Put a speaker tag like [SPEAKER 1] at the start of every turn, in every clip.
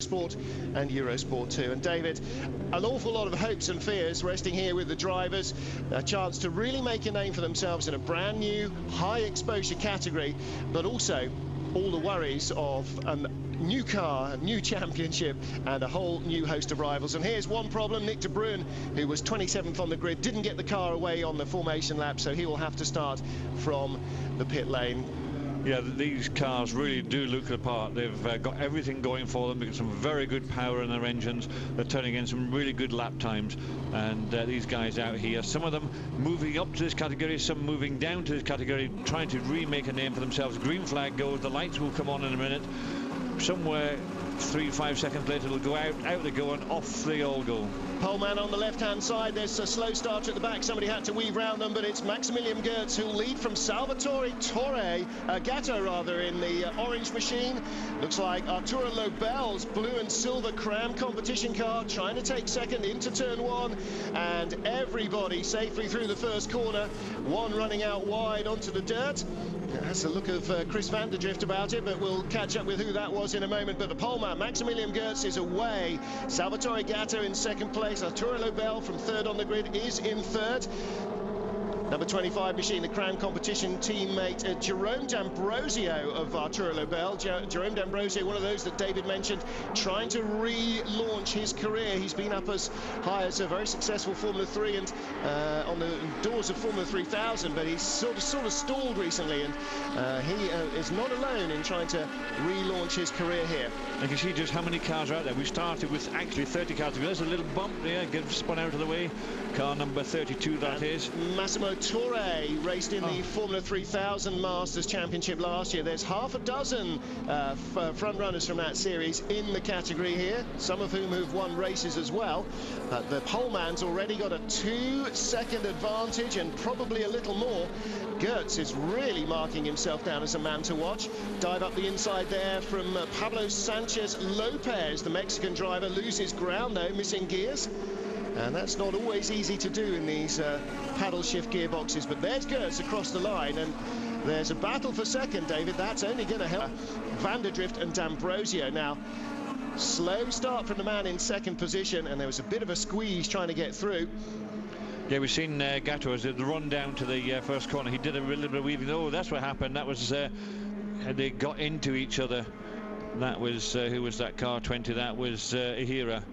[SPEAKER 1] Sport and Eurosport 2. And David, an awful lot of hopes and fears resting here with the drivers, a chance to really make a name for themselves in a brand new high exposure category, but also all the worries of a new car, a new championship, and a whole new host of rivals. And here's one problem: Nick de Bruin, who was 27th on the grid, didn't get the car away on the formation lap, so he will have to start from the pit lane.
[SPEAKER 2] Yeah, these cars really do look the part. They've got everything going for them. They've got some very good power in their engines. They're turning in some really good lap times. And these guys out here, some of them moving up to this category, some moving down to this category, trying to remake a name for themselves. Green flag goes, the lights will come on in a minute. Somewhere 3-5 seconds later it'll go out they go, and off they all go.
[SPEAKER 1] Poleman on the left-hand side. There's a slow starter at the back. Somebody had to weave round them, but it's Maximilian Goertz who'll lead from Salvatore Gatto rather, in the orange machine. Looks like Arturo Lobel's blue and silver Cram competition car trying to take second into turn one, and everybody safely through the first corner. One running out wide onto the dirt. That's a look of Chris van der Drift about it, but we'll catch up with who that was in a moment. But the poleman, Maximilian Goertz, is away. Salvatore Gatto in second place. Arturo Lobel from third on the grid is in third. Number 25 machine, the Crown competition teammate Jerome D'Ambrosio of Arturo Lobel. Jerome D'Ambrosio, one of those that David mentioned, trying to relaunch his career. He's been up as high as a very successful Formula 3 and on the doors of Formula 3000, but he's sort of stalled recently, and he is not alone in trying to relaunch his career here.
[SPEAKER 2] You can see just how many cars are out there. We started with actually 30 cars. There's a little bump there, get spun out of the way. Car number 32, that is.
[SPEAKER 1] Massimo Torre raced in the Formula 3000 Masters Championship last year. There's half a dozen front runners from that series in the category here, some of whom have won races as well. The poleman's already got a 2-second advantage, and probably a little more. Goertz is really marking himself down as a man to watch. Dive up the inside there from Pablo Sanchez Lopez. The Mexican driver loses ground though, missing gears. And that's not always easy to do in these paddle shift gearboxes. But there's Goertz across the line, and there's a battle for second, David. That's only going to help Van der Drift and D'Ambrosio. Now, slow start from the man in second position, and there was a bit of a squeeze trying to get through.
[SPEAKER 2] Yeah, we've seen Gatto as the run down to the first corner. He did a little bit of weaving. Oh, that's what happened. That was they got into each other. That was who was that car 20? That was Ihira.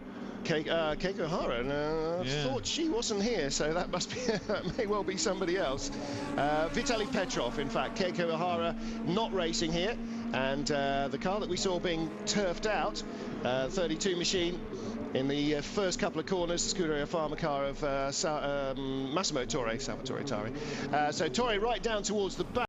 [SPEAKER 1] Keiko Hara, I thought she wasn't here, so that must be that may well be somebody else. Vitaly Petrov, in fact. Keiko Hara not racing here, and the car that we saw being turfed out, 32 machine, in the first couple of corners, the Scuderia Pharma car of Massimo Torre, Salvatore Torre. So Torre right down towards the back.